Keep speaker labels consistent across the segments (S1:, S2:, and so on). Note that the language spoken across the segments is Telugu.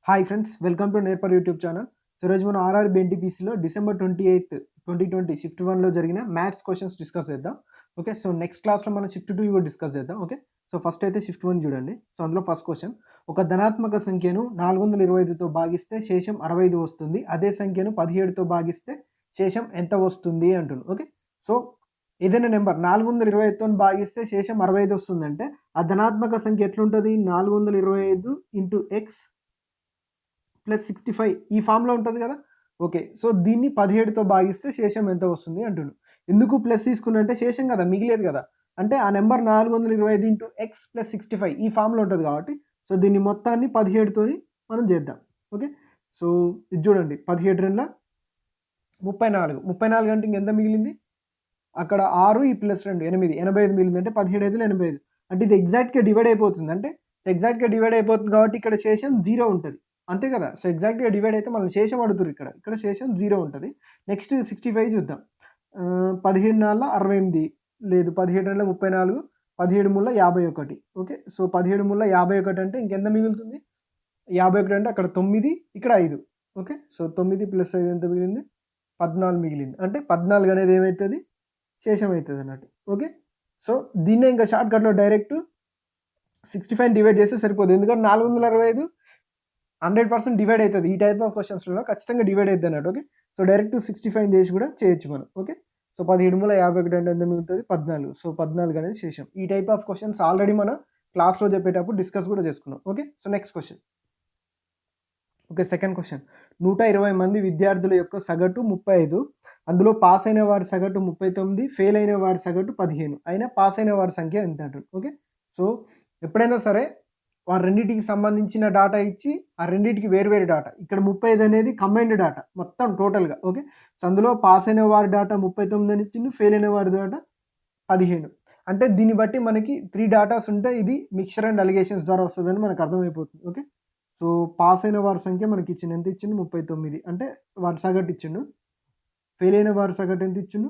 S1: హాయ్ ఫ్రెండ్స్, వెల్కమ్ టు నేర్పర్ యూట్యూబ్ ఛానల్. సో ఈరోజు మనం ఆర్ఆర్బీ ఎన్టీపీసీలో December 28, 2020 షిఫ్ట్ 1లో జరిగిన మ్యాథ్స్ క్వశ్చన్స్ డిస్కస్ చేద్దాం. ఓకే, సో నెక్స్ట్ క్లాస్లో మనం షిఫ్ట్ 2 కూడా డిస్కస్ చేద్దాం. ఓకే, సో ఫస్ట్ అయితే షిఫ్ట్ 1 చూడండి. సో అందులో ఫస్ట్ క్వశ్చన్, ఒక ధనాత్మక సంఖ్యను 425తో భాగిస్తే శేషం 65 వస్తుంది. అదే సంఖ్యను 17తో భాగిస్తే శేషం ఎంత వస్తుంది అంటుంది. ఓకే, సో ఏదైనా నెంబర్ 425తో భాగిస్తే శేషం 65 వస్తుందంటే ఆ ధనాత్మక సంఖ్య ఎట్లుంటుంది? 425 ఇంటూ ఎక్స్ ప్లస్ 65 ఈ ఫామ్లో ఉంటుంది కదా. ఓకే, సో దీన్ని 17తో భాగిస్తే శేషం ఎంత వస్తుంది అంటున్నాడు. ఎందుకు ప్లస్ తీసుకున్నా అంటే శేషం కదా, మిగిలేదు కదా. అంటే ఆ నెంబర్ 425 ఇంటూ ఎక్స్ ప్లస్ 65 ఈ ఫామ్లో ఉంటుంది కాబట్టి సో దీన్ని మొత్తాన్ని 17తోని మనం చేద్దాం. ఓకే, సో ఇది చూడండి, 17 2 34 అంటే ఇంకెంత మిగిలింది? అక్కడ 6 ఈ ప్లస్ 2 8 85 మిగిలింది. అంటే 17 5 85. అంటే ఇది ఎగ్జాక్ట్గా డివైడ్ అయిపోతుంది. అంటే ఎగ్జాక్ట్గా డివైడ్ అయిపోతుంది కాబట్టి ఇక్కడ శేషం 0 ఉంటుంది, అంతే కదా. సో ఎగ్జాక్ట్గా డివైడ్ అయితే మనం శేషం అడుగుతారు, ఇక్కడ శేషం 0 ఉంటుంది. నెక్స్ట్ 65 చూద్దాం. 17 4 68 లేదు, 17 2 34, 17 3 51. ఓకే, సో 17 3 51 అంటే ఇంకెంత మిగులుతుంది? 51 అంటే అక్కడ 9, ఇక్కడ 5. ఓకే, సో 9 ప్లస్ 5 ఎంత మిగిలింది? 14 మిగిలింది. అంటే 14 అనేది ఏమవుతుంది? శేషం అవుతుంది అన్నట్టు. ఓకే, సో దీన్నే ఇంకా షార్ట్ కట్లో డైరెక్ట్ 65 డివైడ్ చేస్తే సరిపోతుంది. ఎందుకంటే 465 100% డివైడ్ అవుతుంది. ఈ టైప్ ఆఫ్ క్వశ్చన్స్లో ఖచ్చితంగా డివైడ్ అవుతుంది అన్నట్టు. ఓకే, సో డైరెక్ట్ 65 చేసి కూడా చేయొచ్చు మనం. ఓకే, సో 17 3 51 అంటే ఎంత మిగులుతుంది? 14. సో 14 అనేది శేషం. ఈ టైప్ ఆఫ్ క్వశ్చన్స్ ఆల్రెడీ మనం క్లాస్లో చెప్పేటప్పుడు డిస్కస్ కూడా చేసుకున్నాం. Okay, so next question. Okay, second question, 120 మంది విద్యార్థుల యొక్క సగటు 35, అందులో పాస్ అయిన వారి సగటు 39, ఫెయిల్ అయిన వారి సగటు 15, అయినా పాస్ అయిన వారి సంఖ్య ఎంత అంటారు. ఓకే, సో ఎప్పుడైనా సరే వారి రెండింటికి సంబంధించిన డాటా ఇచ్చి ఆ రెండింటికి వేరు డాటా, ఇక్కడ 35 అనేది కంబైన్డ్ డాటా మొత్తం టోటల్గా. ఓకే, సో అందులో పాస్ అయిన వారి డాటా 39 అని ఇచ్చిండు, ఫెయిల్ అయిన వారి డాటా 15. అంటే దీన్ని బట్టి మనకి 3 డాటాస్ ఉంటే ఇది మిక్చర్ అండ్ అలిగేషన్స్ ద్వారా వస్తుందని మనకు అర్థమైపోతుంది. ఓకే, సో పాస్ అయిన వారి సంఖ్య మనకి ఇచ్చిండు, ఎంత ఇచ్చిండు? 39. అంటే వారి సగటు ఇచ్చిండు. ఫెయిల్ అయిన వారి సగటు ఎంత ఇచ్చిండు?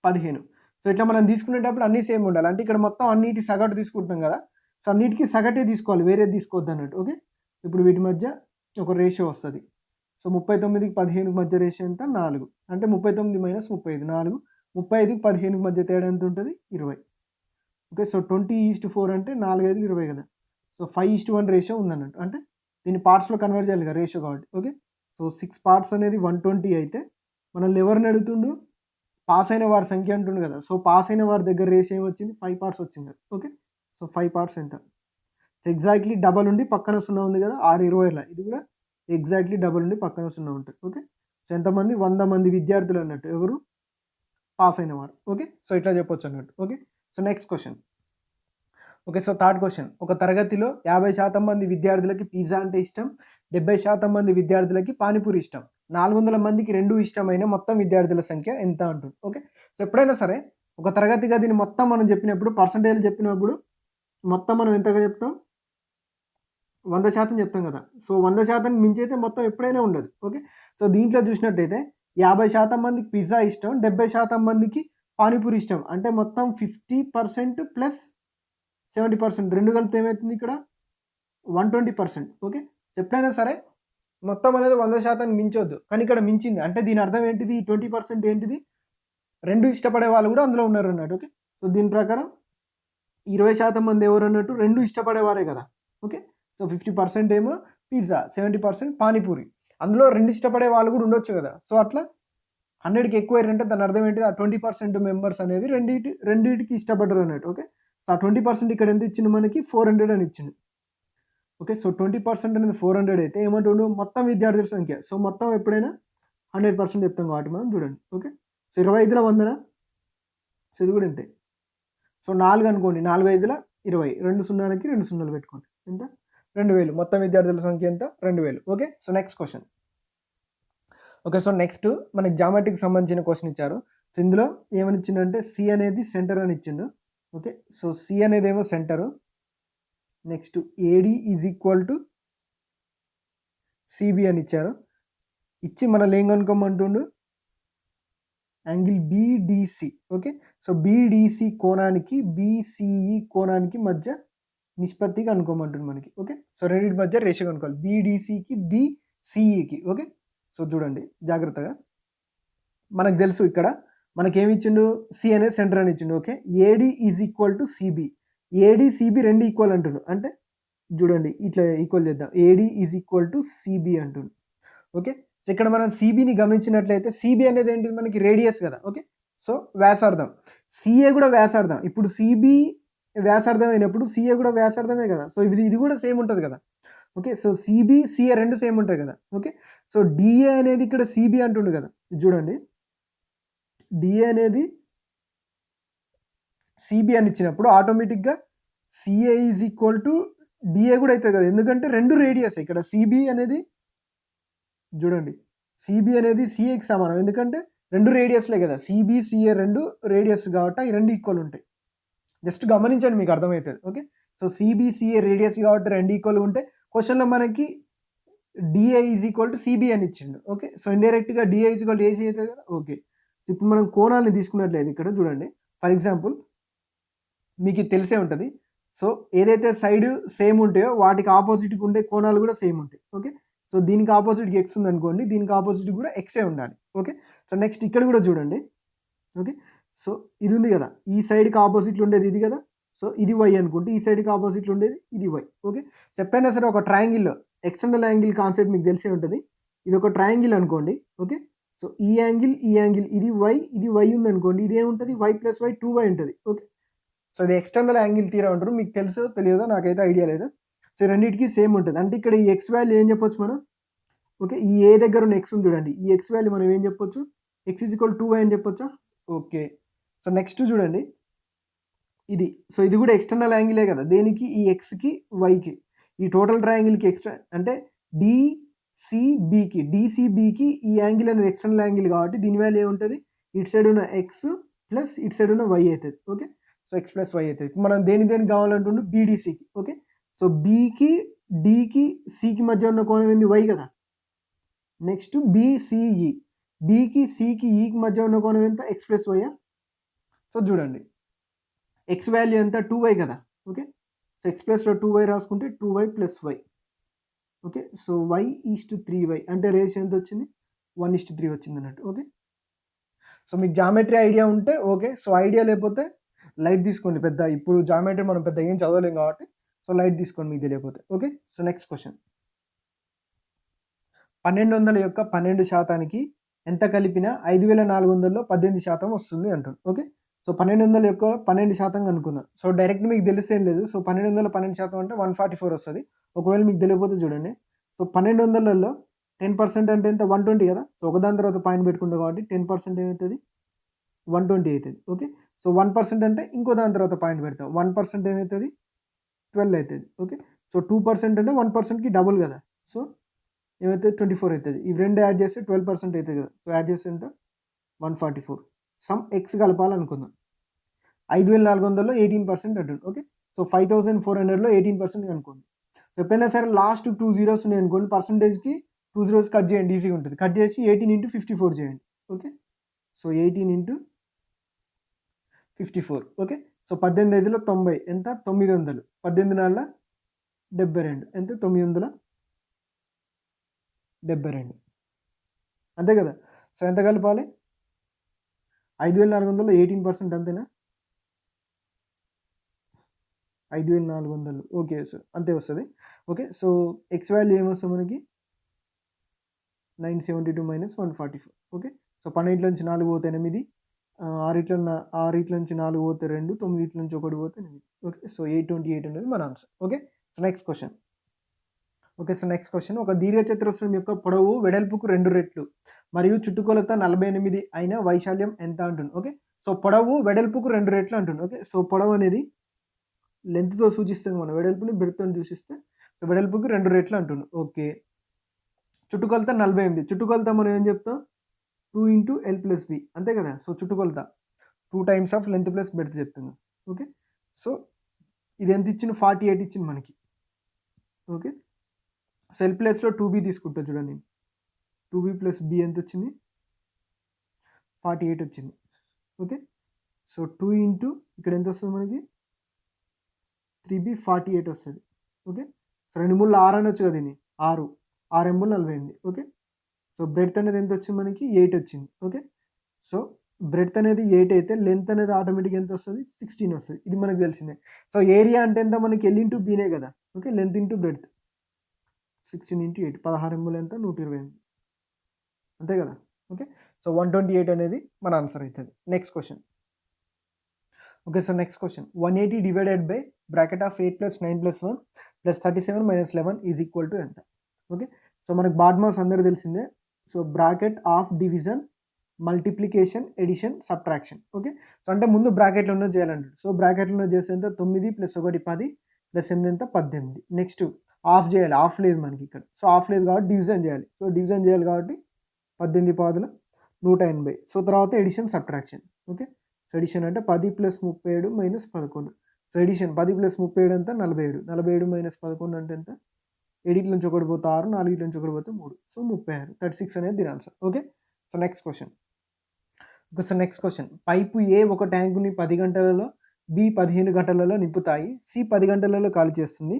S1: 15. సో ఇట్లా మనం తీసుకునేటప్పుడు అన్నీ సేమ్ ఉండాలి. అంటే ఇక్కడ మొత్తం అన్నిటి సగటు తీసుకుంటున్నాం కదా, సో అన్నిటికీ సగటే తీసుకోవాలి, వేరేది తీసుకోవద్దు అన్నట్టు. ఓకే, ఇప్పుడు వీటి మధ్య ఒక రేషియో వస్తుంది. సో 39కి 15కి మధ్య రేషియో ఎంత? 4. అంటే 39 మైనస్ 35 4. 35కి 15కి మధ్య తేడా ఎంత ఉంటుంది? 20. ఓకే, సో 20:4 అంటే 4 5 20 కదా. సో 5:1 రేషియో ఉందన్నట్టు. అంటే దీన్ని పార్ట్స్లో కన్వర్ట్ చేయాలి కదా రేషియో కాబట్టి. ఓకే, సో 6 పార్ట్స్ అనేది 120 అయితే మనల్ని ఎవరిని అడుగుతుండు? పాస్ అయిన వారి సంఖ్య అంటుండు కదా. సో పాస్ అయిన వారి దగ్గర రేషియో ఏమొచ్చింది? 5 పార్ట్స్ వచ్చింది కదా. ఓకే, సో 5 పార్ట్స్ ఎంత? సో ఎగ్జాక్ట్లీ డబల్ ఉండి పక్కన 0 ఉంది కదా, 6 20 ఇది కూడా ఎగ్జాక్ట్లీ డబల్ ఉండి పక్కన 0 ఉంటుంది. ఓకే, సో ఎంతమంది? 100 మంది విద్యార్థులు అన్నట్టు, ఎవరు పాస్ అయిన వారు. ఓకే, సో ఇట్లా చెప్పొచ్చు అన్నట్టు. Okay, so next question. Okay, so third question, ఒక తరగతిలో 50% మంది విద్యార్థులకి పిజ్జా అంటే ఇష్టం, 70% మంది విద్యార్థులకి పానీపూరి ఇష్టం, 400 మందికి రెండు ఇష్టమైన మొత్తం విద్యార్థుల సంఖ్య ఎంత అంటుంది. ఓకే, సో ఎప్పుడైనా సరే ఒక తరగతి గదిని మొత్తం మనం చెప్పినప్పుడు పర్సంటేజ్ చెప్పినప్పుడు మొత్తం మనం ఎంతగా చెప్తాం? 100% చెప్తాం కదా. సో 100% మించి అయితే మొత్తం ఎప్పుడైనా ఉండదు. ఓకే, సో దీంట్లో చూసినట్టయితే 50% మందికి పిజ్జా ఇష్టం, 70% మందికి పానీపూరి ఇష్టం. అంటే మొత్తం 50% ప్లస్ 70% రెండు కలిపితే ఏమవుతుంది? ఇక్కడ 120%. ఓకే, సో ఎప్పుడైనా సరే మొత్తం అనేది 100% మించొద్దు, కానీ ఇక్కడ మించింది. అంటే దీని అర్థం ఏంటిది? 20% ఏంటిది? రెండు ఇష్టపడే వాళ్ళు కూడా అందులో ఉన్నారు అన్నట్టు. ఓకే, సో దీని ప్రకారం 20% మంది ఎవరు అన్నట్టు? రెండు ఇష్టపడేవారే కదా. ఓకే, సో 50% ఏమో పిజ్జా, 70% పానీపూరి. అందులో రెండు ఇష్టపడే వాళ్ళు కూడా ఉండొచ్చు కదా. సో అట్లా 100కి ఎక్కువ అంటే దాని అర్థం ఏంటిది? ఆ 20% మెంబర్స్ అనేవి రెండింటికి ఇష్టపడ్డారు అన్నట్టు. ఓకే, సో ఆ 20% ఇక్కడ ఎంత ఇచ్చింది మనకి? 400 అని ఇచ్చింది. ఓకే, సో 20% అనేది 400 అయితే ఏమంటుండు? మొత్తం విద్యార్థుల సంఖ్య. సో మొత్తం ఎప్పుడైనా 100% చెప్తాం కాబట్టి మనం చూడండి. ఓకే, సో 25లో 100, సో ఇది కూడా ఇంతే. సో 4 అనుకోండి, 4 5 20, 2 సున్నాలకి 2 సున్నాలు పెట్టుకోండి, ఎంత? 2000. మొత్తం విద్యార్థుల సంఖ్య ఎంత? 2000. Okay, so next question. Okay, so next మనకి జామెట్రీకి సంబంధించిన క్వశ్చన్ ఇచ్చారు. సో ఇందులో ఏమని ఇచ్చిందంటే సి అనేది సెంటర్ అని ఇచ్చిండు. ఓకే, సో సి అనేది ఏమో centre. Next AD is equal to CB అని ఇచ్చారు. ఇచ్చి మనల్ని ఏం కనుక్కోమంటుండు? Angle BDC. Okay, so BDC కోణానికి బీసీఈ కోణానికి మధ్య నిష్పత్తి కనుక్కోమంటుంది మనకి. ఓకే. సో రెండిటి మధ్య రేషియో కనుక్కోవాలి. బీడీసీకి, బీసీఈకి. ఓకే. సో చూడండి జాగ్రత్తగా. మనకు తెలుసు ఇక్కడ మనకేమి ఇచ్చిండు, సి అనేది సెంటర్ అని ఇచ్చిండు. Okay. AD is equal to CB. AD CB రెండు ఈక్వల్ అంటుండు. అంటే చూడండి ఇట్లా ఈక్వల్ చేద్దాం. AD is equal to CB అంటుండు. ఓకే. సో ఇక్కడ మనం సిబిని గమనించినట్లయితే సిబి అనేది ఏంటిది మనకి రేడియస్ కదా. ఓకే. సో వ్యాసార్థం. సిఏ కూడా వ్యాసార్థం. ఇప్పుడు సిబి వ్యాసార్థం అయినప్పుడు సిఏ కూడా వ్యాసార్థమే కదా. సో ఇది కూడా సేమ్ ఉంటుంది కదా. ఓకే. సో సిబి సిఏ రెండు సేమ్ ఉంటాయి కదా. ఓకే. సో డిఏ అనేది ఇక్కడ సిబి అంటుండు కదా. చూడండి డిఏ అనేది సిబి అని ఇచ్చినప్పుడు ఆటోమేటిక్గా CA is equal to DA కూడా అవుతుంది కదా. ఎందుకంటే రెండు రేడియస్ ఇక్కడ సిబి అనేది చూడండి సిబి అనేది సిఏకి సమానం. ఎందుకంటే రెండు రేడియస్లే కదా. సిబి సిఏ రెండు రేడియస్ కాబట్టి ఈ రెండు ఈక్వల్ ఉంటాయి. జస్ట్ గమనించండి మీకు అర్థమవుతుంది. Okay. So CB CA radius కాబట్టి రెండు ఈక్వల్ ఉంటే క్వశ్చన్లో మనకి DA is equal to CB అని ఇచ్చిండు. ఓకే. సో ఇండైరెక్ట్గా DA is equal to AC అవుతుంది కదా. ఓకే. సో ఇప్పుడు మనం కోణాలను తీసుకున్నట్లయితే ఇక్కడ చూడండి ఫర్ ఎగ్జాంపుల్ మీకు ఇది తెలిసే ఉంటుంది. సో ఏదైతే సైడ్ సేమ్ ఉంటాయో వాటికి ఆపోజిట్గా ఉండే కోణాలు కూడా సేమ్ ఉంటాయి. ఓకే. సో దీనికి ఆపోజిట్కి ఎక్స్ ఉంది అనుకోండి, దీనికి ఆపోజిట్ కూడా ఎక్సే ఉండాలి. ఓకే. సో నెక్స్ట్ ఇక్కడ కూడా చూడండి. ఓకే. సో ఇది ఉంది కదా, ఈ సైడ్కి ఆపోజిట్లు ఉండేది ఇది కదా. సో ఇది వై అనుకుంటే ఈ సైడ్కి ఆపోజిట్లు ఉండేది ఇది వై. ఓకే. సో ఎప్పుడైనా సరే ఒక ట్రయాంగిల్లో ఎక్స్టర్నల్ యాంగిల్ కాన్సెప్ట్ మీకు తెలిసే ఉంటుంది. ఇది ఒక ట్రయాంగిల్ అనుకోండి. ఓకే. సో ఈ యాంగిల్ ఇది వై ఉంది అనుకోండి, ఇది ఏముంటుంది వై ప్లస్ వై 2y ఉంటుంది. ఓకే. సో ఇది ఎక్స్టర్నల్ యాంగిల్ థీరం అంటారు. మీకు తెలుసో తెలియదో నాకైతే ఐడియా లేదు. సో రెండింటికి సేమ్ ఉంటుంది. అంటే ఇక్కడ ఈ ఎక్స్ వాల్యూ ఏం చెప్పొచ్చు మనం. ఓకే. ఈ ఏ దగ్గర ఉన్న ఎక్స్ ఉంది చూడండి, ఈ ఎక్స్ వాల్యూ మనం ఏం చెప్పొచ్చు, ఎక్స్ ఈజ్ ఈక్వల్ 2y అని చెప్పొచ్చా. ఓకే. సో నెక్స్ట్ చూడండి ఇది. సో ఇది కూడా ఎక్స్టర్నల్ యాంగిలే కదా. దేనికి, ఈ ఎక్స్కి వైకి, ఈ టోటల్ ట్రయాంగిల్కి ఎక్స్ట్రా అంటే డిసిబికి ఈ యాంగిల్ అనేది ఎక్స్టర్నల్ యాంగిల్ కాబట్టి దీని వాల్యూ ఏముంటుంది, ఇటు సైడ్ ఉన్న ఎక్స్ ప్లస్ ఇటు సైడ్ ఉన్న వై అవుతుంది. Okay. So x plus y అవుతుంది. మనం దేనికి కావాలంటుండే బీడీసీకి. ఓకే. సో బీకి డికి సికి మధ్య ఉన్న కోణం ఏంది వై కదా. నెక్స్ట్ బీసీఈ, బీకి సికి ఈకి మధ్య ఉన్న కోణం ఎంత ఎక్స్ ప్లస్ వైయా. సో చూడండి ఎక్స్ వాల్యూ ఎంత 2y కదా. ఓకే. సో ఎక్స్ ప్లస్లో 2y రాసుకుంటే 2y plus y. Okay. So y is to 3y అంటే రేషియో ఎంత వచ్చింది 1:3 వచ్చింది అన్నట్టు. ఓకే. సో మీకు జామెట్రీ ఐడియా ఉంటే ఓకే. సో ఐడియా లేకపోతే లైట్ తీసుకోండి. పెద్ద ఇప్పుడు జామెట్రీ మనం పెద్ద ఏం చదవలేం కాబట్టి సో లైట్ తీసుకోండి మీకు తెలియకపోతే. ఓకే. సో నెక్స్ట్ క్వశ్చన్, 1200 యొక్క 12% ఎంత కలిపినా 5400లో 18% వస్తుంది అంటుంది. ఓకే. సో 1200 యొక్క 12% అనుకుందాం. సో డైరెక్ట్ మీకు తెలిసేం లేదు. సో 1200లో 12% అంటే 144 వస్తుంది. ఒకవేళ మీకు తెలియకపోతే చూడండి. సో 1200లలో 10% అంటే ఎంత 120 కదా. సో ఒకదాని తర్వాత పాయింట్ పెట్టుకుంటాం కాబట్టి 10% ఏమవుతుంది 120 అవుతుంది. ఓకే. సో 1% అంటే ఇంకో దాని తర్వాత పాయింట్ పెడతాం. 1% ఏమవుతుంది 12 అవుతుంది. ఓకే. సో 2% అంటే 1%కి డబుల్ కదా. సో ఏమైతే 24 అవుతుంది. ఇవి రెండు యాడ్ చేస్తే 12% అవుతుంది కదా. సో యాడ్ చేస్తే ఎంత 144. Some X కలపాలనుకుందాం. 5400లో 18% అంటుంది. ఓకే. సో 5400లో 18% అనుకోండి. ఎప్పుడైనా సరే లాస్ట్ 2 zeros ఉన్నాయి అనుకోండి, పర్సంటేజ్కి 2 zeros కట్ చేయండి, ఈజీగా ఉంటుంది. కట్ చేసి 18 into 54 చేయండి. Okay. So 18 into 54. Okay. So 18 90 ఎంత 900, 18 72 ఎంత 972 అంతే కదా. సో ఎంత కలపాలి 5400లో 18% అంతేనా 5400. ఓకే. సో అంతే వస్తుంది. ఓకే. సో ఎక్స్ వాల్యూ ఏమొస్తుంది మనకి 972 - 144. ఓకే. సో 12 నుంచి 4 పోతే 8, 6 నుంచి 4 పోతే 2, 9 నుంచి 1 పోతే 8. ఓకే. సో 828 అనేది మన answer. Okay. So next question. Okay. So next question, ఒక దీర్ఘచతురస్రం యొక్క పొడవు వెడల్పుకు 2 రెట్లు మరియు చుట్టుకొలత 48 అయిన వైశాల్యం ఎంత అంటుంది. ఓకే. సో పొడవు వెడల్పుకు 2 రెట్లు అంటుంది. ఓకే. సో పొడవు అనేది లెంత్తో సూచిస్తాం మనం, వెడల్పుని బ్రెడ్త్తో సూచిస్తే సో వెడల్పుకి 2 రెట్లు అంటుంది. ఓకే. చుట్టుకొలత 48. చుట్టుకొలత మనం ఏం చెప్తాం 2 into L plus B అంతే కదా. సో చుట్టుకొలత 2 times of length plus breadth చెప్తున్నాం. ఓకే. సో ఇది ఎంత ఇచ్చింది 48 ఇచ్చింది మనకి. ఓకే. సో L ప్లస్లో 2B తీసుకుంటా చూడండి. 2B plus B ఎంత వచ్చింది 48 వచ్చింది. ఓకే. సో 2 into ఇక్కడ ఎంత వస్తుంది మనకి 3b 48 వస్తుంది. ఓకే. సో 2 మూడు 6 అనొచ్చు కదా దీన్ని, 6 6 ఎంబుల్ 48. ఓకే. సో బ్రెడ్త్ అనేది ఎంత వచ్చింది మనకి 8 వచ్చింది. ఓకే. సో బ్రెడ్త్ అనేది 8 అయితే లెంత్ అనేది ఆటోమేటిక్గా ఎంత వస్తుంది 16 వస్తుంది. ఇది మనకు తెలిసిందే. సో ఏరియా అంటే ఎంత మనకి L ఇంటూ బీనే కదా. Okay. Length into breadth 16 into 8 16 ఎంబుల్ ఎంత 128 అంతే కదా. ఓకే. సో 128 అనేది మన ఆన్సర్ అవుతుంది. Next question. Okay. So next question 180 divided by bracket of 8 + 9 + 1 + 37 - 11 is equal to ఎంత. ఓకే. సో మనకు బాడ్మాస్ అందరూ తెలిసిందే. So bracket of division, multiplication, addition, subtraction. Okay. So అంటే ముందు బ్రాకెట్లో ఉన్నది చేయాలంటాడు. సో బ్రాకెట్లో ఉన్నది చేస్తే ఎంత 9 + 1 10 + 8 ఎంత 18. నెక్స్ట్ ఆఫ్ చేయాలి. ఆఫ్ లేదు మనకి ఇక్కడ. సో ఆఫ్ లేదు కాబట్టి డివిజన్ చేయాలి. సో డివిజన్ చేయాలి కాబట్టి 18 పాదుల 180. సో తర్వాత addition, subtraction. Okay. So addition అంటే 10 + 37 - 11. సో ఎడిషన్ 10 + 37 ఎంత 47. 47 - 11 అంటే ఎంత 8 నుంచి ఒకటి పోతే 6, 4 నుంచి ఒకటి పోతే 3. సో 36. 36 అనేది దీని answer. Okay. So next question. Okay. So next question. Pipe A ఒక ట్యాంకుని 10 గంటలలో, బి 15 గంటలలో నింపుతాయి. సి 10 గంటలలో ఖాళీ చేస్తుంది.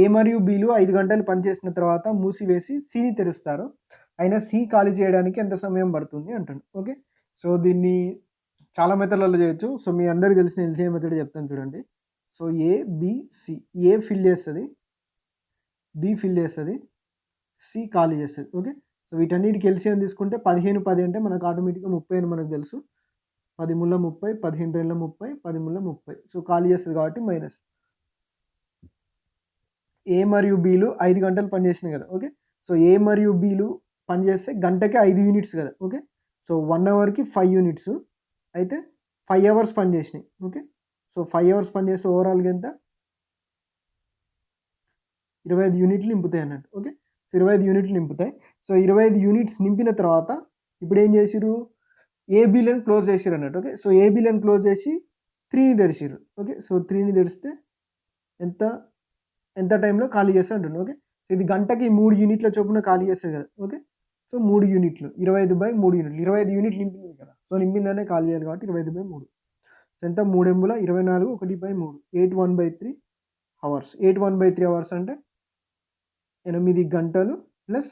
S1: ఏ మరియు బిలు 5 గంటలు పనిచేసిన తర్వాత మూసివేసి సిని తెరుస్తారు. అయినా సి ఖాళీ చేయడానికి ఎంత సమయం పడుతుంది అంటాడు. ఓకే. సో దీన్ని చాలా మెథడ్లలో చేయొచ్చు. సో మీ అందరికీ తెలిసిన ఎల్సీఎం మెథడ్ చెప్తాను చూడండి. సో ఏ, బి, సి. ఏ ఫిల్ చేస్తుంది, బి ఫిల్ చేస్తుంది, సి ఖాళీ చేస్తుంది. ఓకే. సో వీటన్నిటికి ఎల్సీఎం తీసుకుంటే 15 10 అంటే మనకు ఆటోమేటిక్గా 30 అని మనకు తెలుసు. 10 ముళ్ళ 30, 15 2 30, 10 ముళ్ళ 30. సో ఖాళీ చేస్తుంది కాబట్టి మైనస్. ఏ మరియు బిలు 5 గంటలు పనిచేసినాయి కదా. ఓకే. సో ఏ మరియు బిలు పనిచేస్తే గంటకి 5 యూనిట్స్ కదా. ఓకే. సో 1 అవర్కి 5 యూనిట్స్ అయితే 5 అవర్స్ పనిచేసినాయి. ఓకే. సో 5 అవర్స్ పనిచేస్తే ఓవరాల్గా ఎంత 25 యూనిట్లు నింపుతాయి అన్నట్టు. ఓకే. సో 25 యూనిట్లు నింపుతాయి. సో 25 యూనిట్స్ నింపిన తర్వాత ఇప్పుడు ఏం చేసిరు, ఏ బిలను క్లోజ్ చేసిరు అన్నట్టు. ఓకే. సో ఏ బిలను క్లోజ్ చేసి 3ని తెరిచిరు. ఓకే. సో 3ని తెరిస్తే ఎంత ఎంత టైంలో ఖాళీ చేస్తారు అంటుండు. ఓకే. సో ఇది గంటకి 3 యూనిట్ల చొప్పున ఖాళీ చేస్తుంది కదా. ఓకే. సో 3 యూనిట్లు 25/3 యూనిట్లు 25 యూనిట్లు నింపింది కదా. సో నింపిందనే ఖాళీ చేయాలి కాబట్టి 25/3. సో ఎంత 3 ఎంబుల 24 1/3 8 1/3 అవర్స్. 8 1/3 అవర్స్ అంటే 8 గంటలు ప్లస్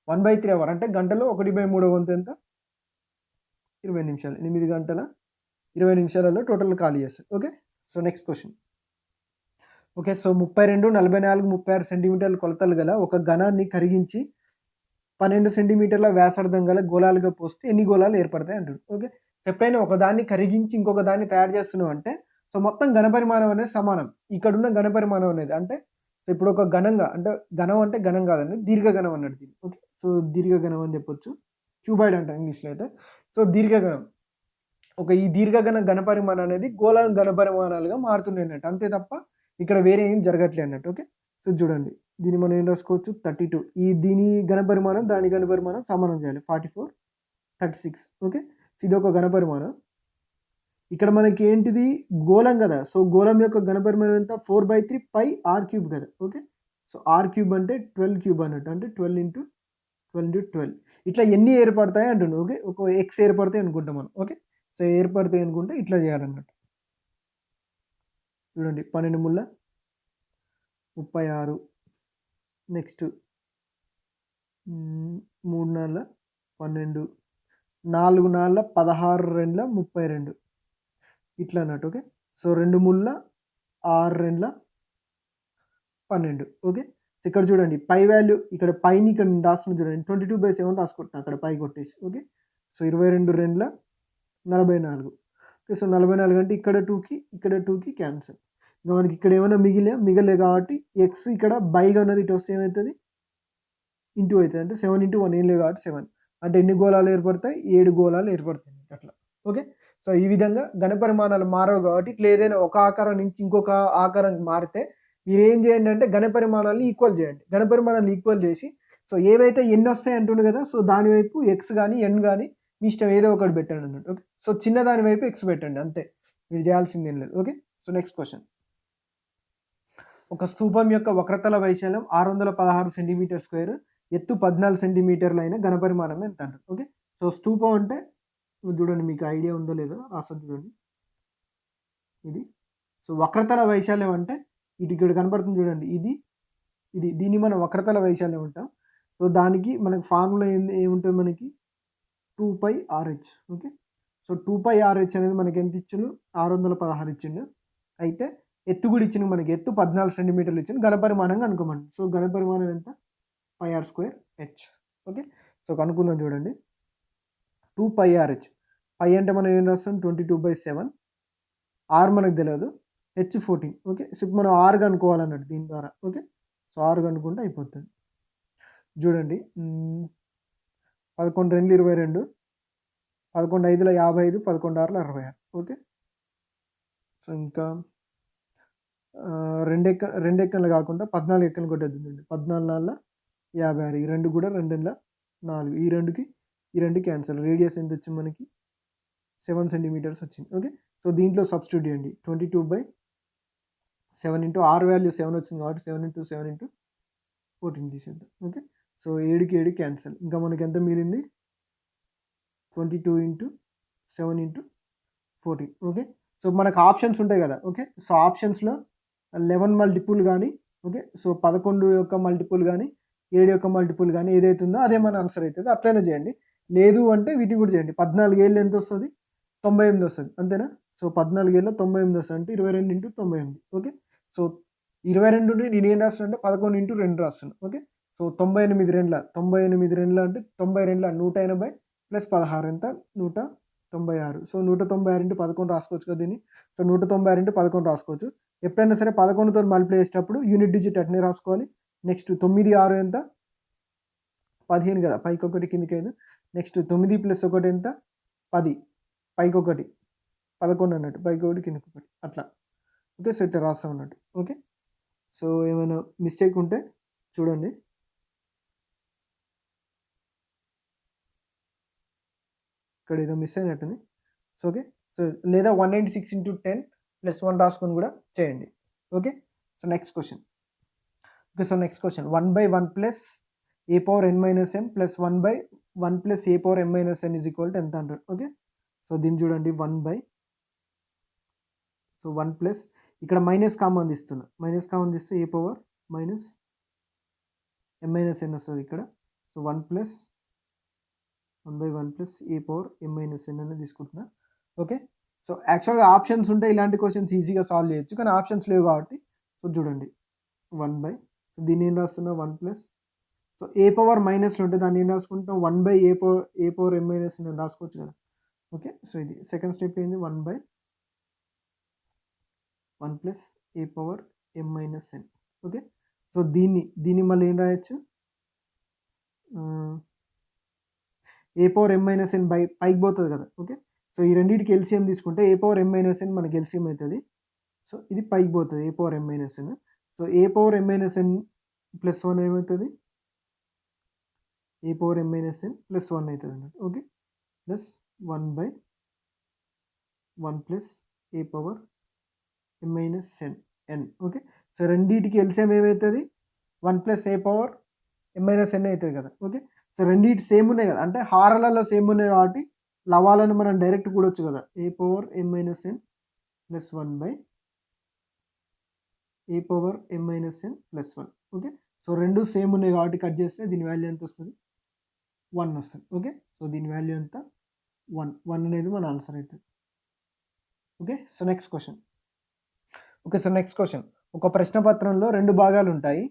S1: 1/3 అవర్ అంటే గంటలో 1/3 వంతు ఎంత 20 నిమిషాలు. 8 గంటల 20 నిమిషాలలో టోటల్ ఖాళీ చేస్తారు. Okay. So next question. Okay. So 32, 44, 36 సెంటీమీటర్ల కొలతలు గల ఒక ఘనాన్ని కరిగించి 12 సెంటీమీటర్ల వ్యాసార్థం గల గోళాలుగా పోస్తే ఎన్ని గోళాలు ఏర్పడతాయి అంటాడు. ఓకే. సో ఎప్పుడైనా ఒక దాన్ని కరిగించి ఇంకొక దాన్ని తయారు చేస్తున్నాం అంటే సో మొత్తం ఘనపరిమాణం అనేది సమానం. ఇక్కడున్న ఘనపరిమాణం అనేది అంటే సో ఇప్పుడు ఒక ఘనంగా అంటే ఘనం అంటే ఘనం కాదండి, దీర్ఘఘనం అన్నట్టు దీన్ని. ఓకే. సో దీర్ఘఘనం అని చెప్పొచ్చు. క్యూబాయిడ్ అంటాం ఇంగ్లీష్లో అయితే. సో దీర్ఘఘనం ఈ దీర్ఘఘన ఘనపరిమాణం అనేది గోళ ఘనపరిమాణాలుగా మారుతున్నాయి అన్నట్టు. అంతే తప్ప ఇక్కడ వేరే ఏం జరగట్లేదు అన్నట్టు. ఓకే. సో చూడండి దీన్ని మనం ఏం రాసుకోవచ్చు 32. దీని ఘనపరిమాణం దాని ఘనపరిమాణం సమానం చేయాలి 44 36. ఓకే. సో ఇది ఒక ఘనపరిమాణం. ఇక్కడ మనకి ఏంటిది గోళం కదా. సో గోళం యొక్క ఘనపరిమాణం ఎంత 4/3 పై ఆర్ క్యూబ్ కదా. ఓకే. సో ఆర్ క్యూబ్ అంటే 12 క్యూబ్ అన్నట్టు. అంటే 12 × 12 × 12 ఇట్లా ఎన్ని ఏర్పడతాయి అంటుండు. ఓకే. ఒక ఎక్స్ ఏర్పడతాయి అనుకుంటాం మనం. ఓకే. సో ఏర్పడతాయి అనుకుంటే ఇట్లా చేయాలన్నట్టు. చూడండి 12 ముళ్ళ 36. నెక్స్ట్ 3 నాళ్ళ 12, 4 నాళ్ళ 16 రెండ్ల 32 ఇట్లా అన్నట్టు. ఓకే. సో 2 ముళ్ళ 6 రెండ్ల 12. ఓకే. సో ఇక్కడ చూడండి పై వాల్యూ ఇక్కడ పైని ఇక్కడ రాస్తున్నా చూడండి 22/7 రాసుకుంటున్నా అక్కడ పై కొట్టేసి. ఓకే. సో 22 రెండ్ల 44. ఓకే. సో 44 అంటే ఇక్కడ 2కి ఇక్కడ 2కి క్యాన్సల్. ఇంకా మనకి ఇక్కడ ఏమైనా మిగలే కాబట్టి ఎక్స్ ఇక్కడ బైగా ఉన్నది ఇటు వస్తే ఏమవుతుంది ఇంటూ అవుతుంది. అంటే 7 × 1 ఏం లేదు కాబట్టి 7 అంటే ఎన్ని గోళాలు ఏర్పడతాయి 7 గోళాలు ఏర్పడతాయి అట్లా. ఓకే. సో ఈ విధంగా ఘనపరిమాణాలు మారవు కాబట్టి ఇట్లా ఏదైనా ఒక ఆకారం నుంచి ఇంకొక ఆకారం మారితే మీరు ఏం చేయండి అంటే ఘనపరిమాణాలను ఈక్వల్ చేయండి. ఘనపరిమాణాలు ఈక్వల్ చేసి సో ఏవైతే ఎన్ని వస్తాయి అంటుండే కదా. సో దాని వైపు ఎక్స్ కానీ ఎన్ కానీ మీ ఇష్టం ఏదో ఒకటి పెట్టండి అన్నట్టు. ఓకే. సో చిన్న దాని వైపు ఎక్స్ పెట్టండి అంతే, మీరు చేయాల్సింది ఏం లేదు. ఓకే. So next question. ఒక స్తూపం యొక్క వక్రతల వైశాల్యం 616 సెంటీమీటర్ స్క్వేర్, ఎత్తు 14 సెంటీమీటర్లు అయిన ఘనపరిమాణం ఎంత అంటారు. ఓకే. సో స్తూపం అంటే చూడండి మీకు ఐడియా ఉందో లేదో రాస్తుంది చూడండి ఇది. సో వక్రతల వైశాల్యం అంటే ఇటు ఇక్కడ కనపడుతుంది చూడండి, దీన్ని మనం వక్రతల వైశాల్యం ఉంటాం. సో దానికి మనకి ఫార్ములా ఏముంటుంది మనకి 2πRh. ఓకే, సో 2πRh అనేది మనకి ఎంత ఇచ్చిండు, 616 ఇచ్చిండు. అయితే ఎత్తు కూడా ఇచ్చిండు, మనకి ఎత్తు 14 సెంటీమీటర్లు ఇచ్చిండు, ఘనపరిమాణంగా అనుకోమండి. సో ఘనపరిమాణం ఎంత, πr²h. ఓకే, సో కనుక్కుందాం చూడండి. 2πRh, పై అంటే మనం ఏం రాస్తాం 22/7, ఆర్ మనకు తెలియదు, హెచ్ 14. ఓకే, సో మనం ఆర్ కనుక్కోవాలన్నట్టు దీని ద్వారా. ఓకే, సో ఆర్ కనుక్కుంటే అయిపోతుంది. చూడండి, 11 2 22, 11 5 55, 11 6 66. ఓకే, సో ఇంకా రెండు ఎక్కలు కాకుండా 14 ఎక్కలు కొట్టేద్దండి. 14 4 56, ఈ రెండు కూడా 2 4, ఈ రెండు క్యాన్సల్. రేడియస్ ఎంత వచ్చింది మనకి 7 సెంటీమీటర్స్ వచ్చింది. ఓకే, సో దీంట్లో సబ్స్టిట్యూట్ చేయండి. 22/7 ఇంటూ ఆర్ వాల్యూ 7 వచ్చింది కాబట్టి 7 × 7 × 14 తీసేద్దాం. ఓకే, సో 7కి 7 క్యాన్సల్. ఇంకా మనకి ఎంత మిగిలింది 22 × 7 × 14. ఓకే, సో మనకు ఆప్షన్స్ ఉంటాయి కదా. ఓకే, సో ఆప్షన్స్లో 11 మల్టిపుల్ కానీ, ఓకే, సో 11 యొక్క మల్టిపుల్ కానీ, 7 యొక్క మల్టిపుల్ కానీ ఏదైతే ఉందో అదే మన ఆన్సర్ అవుతుంది. అట్లనే చేయండి. లేదు అంటే వీటిని కూడా చేయండి. 14 ఏళ్ళు ఎంత వస్తుంది, 98 వస్తుంది, అంతేనా. సో 14 ఏళ్ళ 98 వస్తుంది అంటే 22 × 98. ఓకే, సో 22ని నేను ఏం రాస్తున్నా అంటే 11 × 2 రాస్తున్నాను. ఓకే, సో 98 రెండ్ల అంటే 92 180 ప్లస్ 16 ఎంత 196. సో 196 × 11 రాసుకోవచ్చు కదా దీన్ని. సో 196 × 11 రాసుకోవచ్చు. ఎప్పుడైనా సరే 11తో మల్టిప్లై చేసేటప్పుడు యూనిట్ డిజిట్ అట్నే రాసుకోవాలి. నెక్స్ట్ 9 6 ఎంత 15 కదా, పైకి 1 కిందికి 5. నెక్స్ట్ 9 + 1 ఎంత 10, పైకి 1 11 అన్నట్టు, పైకి 1 కిందికి 1 అట్లా. ఓకే, సో ఇట్లా రాస్తాం అన్నట్టు. ఓకే, సో ఏమైనా మిస్టేక్ ఉంటే చూడండి. ఇక్కడ ఏదో మిస్ అయినట్టుంది. సో ఓకే, సో లేదా 196 × 10 + 1 రాసుకొని కూడా చేయండి. Okay, so next question. Okay, so next question 1/1 + a⁻n - m + 1/1 + a⁻m - n = ఎంత అంటారు. ఓకే, సో దీన్ని చూడండి 1 ఇక్కడ మైనస్ కామన్ తీస్తున్నా, మైనస్ కామన్ తీస్తే a⁻m - n వస్తుంది ఇక్కడ. సో 1/1 + a⁻m - n అనేది తీసుకుంటున్నా. ఓకే, సో యాక్చువల్గా ఆప్షన్స్ ఉంటే ఇలాంటి క్వశ్చన్స్ ఈజీగా సాల్వ్ చేయొచ్చు, కానీ ఆప్షన్స్ లేవు కాబట్టి సో చూడండి 1/, సో దీన్ని ఏం రాస్తున్నా 1 + సో a⁻ మైనస్లో ఉంటే దాన్ని ఏం రాసుకుంటాం 1/a⁻m - n అని రాసుకోవచ్చు కదా. ఓకే, సో ఇది సెకండ్ స్టెప్ ఏంది 1/1 + a⁻m - n. ఓకే, సో దీన్ని మళ్ళీ ఏం రాయొచ్చు a⁻m - n పైకి పోతుంది కదా. ఓకే, సో ఈ రెండింటికి ఎల్సిఎం తీసుకుంటే a⁻m - n మనకి ఎల్సిఎం అవుతుంది. సో ఇది పైకి పోతుంది a⁻m - n. So a⁻m - n + 1 ఏమవుతుంది a⁻m - n + 1 అవుతుంది అన్నట్టు. Okay, plus 1/1 + a⁻m - n. Okay, so రెండింటికి ఎల్సిఎం ఏమవుతుంది 1 + a⁻m - n అవుతుంది కదా. ఓకే, సో రెండింటి సేమ్ ఉన్నాయి కదా, అంటే హారాలలో సేమ్ ఉన్నాయి కాబట్టి లవాలను మనం డైరెక్ట్ కూడొచ్చు కదా. a⁻m - n + 1/a⁻m - n + 1. Okay, so రెండు సేమ్ ఉన్నాయి కాబట్టి కట్ చేస్తే దీని వాల్యూ ఎంత వస్తుంది 1 వస్తుంది. ఓకే, సో దీని వాల్యూ ఎంత 1 అనేది మన ఆన్సర్ అవుతుంది. Okay, so next question. Okay, so next question. ఒక ప్రశ్నపత్రంలో 2 భాగాలు ఉంటాయి.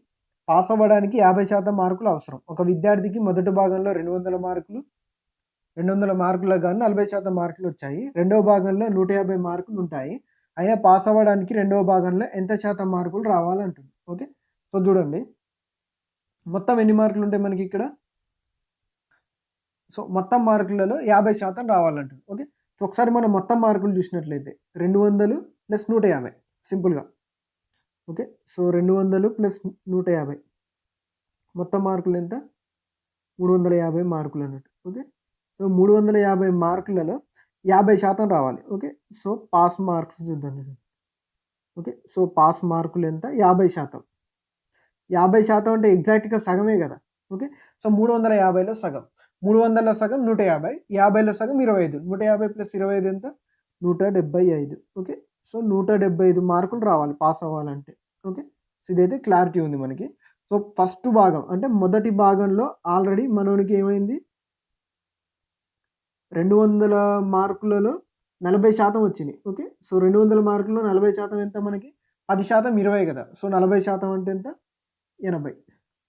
S1: పాస్ అవ్వడానికి 50% మార్కులు అవసరం. ఒక విద్యార్థికి మొదటి భాగంలో 200 మార్కులకు గాను 40% మార్కులు వచ్చాయి. రెండవ భాగంలో 150 మార్కులు ఉంటాయి. అయినా పాస్ అవ్వడానికి రెండవ భాగంలో ఎంత శాతం మార్కులు రావాలంటుంది. ఓకే, సో చూడండి మొత్తం ఎన్ని మార్కులు ఉంటాయి మనకి ఇక్కడ. సో మొత్తం మార్కులలో 50% రావాలంటుంది. ఓకే, సో ఒకసారి మనం మొత్తం మార్కులు చూసినట్లయితే 200 + 150 సింపుల్గా. ఓకే, సో 200 + 150 మొత్తం మార్కులు ఎంత 350 మార్కులు అన్నట్టు. ఓకే, సో 350 మార్కులలో 50% రావాలి. ఓకే, సో పాస్ మార్క్స్ చూద్దాం. ఓకే, సో పాస్ మార్కులు ఎంత 50%. 50% అంటే ఎగ్జాక్ట్గా సగమే కదా. ఓకే, సో 350లో సగం, 300లో సగం 150, 50లో సగం 25. 150 + 25 ఎంత 175. ఓకే, సో 175 మార్కులు రావాలి పాస్ అవ్వాలంటే. ఓకే. సో ఇదైతే క్లారిటీ ఉంది మనకి. సో ఫస్ట్ భాగం అంటే మొదటి భాగంలో ఆల్రెడీ మనోనికి ఏమైంది 200 మార్కులలో 40% వచ్చినాయి. ఓకే. సో 200 మార్కుల్లో 40% ఎంత మనకి 10% 20 కదా. సో 40% అంటే ఎంత 80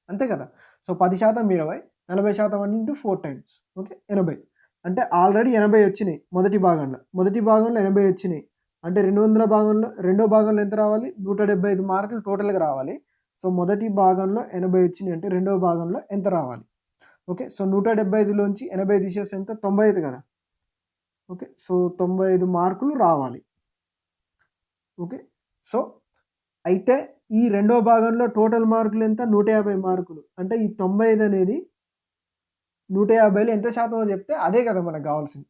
S1: అంతే కదా. సో 10% 20 40% అంటే ఇంటూ 4 టైమ్స్ ఓకే 80 అంటే ఆల్రెడీ 80 వచ్చినాయి మొదటి భాగంలో. మొదటి భాగంలో 80 వచ్చినాయి. అంటే 200 భాగంలో రెండో భాగంలో ఎంత రావాలి 175 మార్కులు టోటల్‌గా రావాలి. సో మొదటి భాగంలో 80 వచ్చినాయి అంటే రెండో భాగంలో ఎంత రావాలి? ఓకే. సో 175లోంచి 80 తీసేస్తే ఎంత 95 కదా. ఓకే. సో 95 మార్కులు రావాలి. ఓకే. సో అయితే ఈ రెండో భాగంలో టోటల్ మార్కులు ఎంత 150 మార్కులు. అంటే ఈ 95 అనేది 150లో ఎంత శాతమో చెప్తే అదే కదా మనకు కావాల్సింది.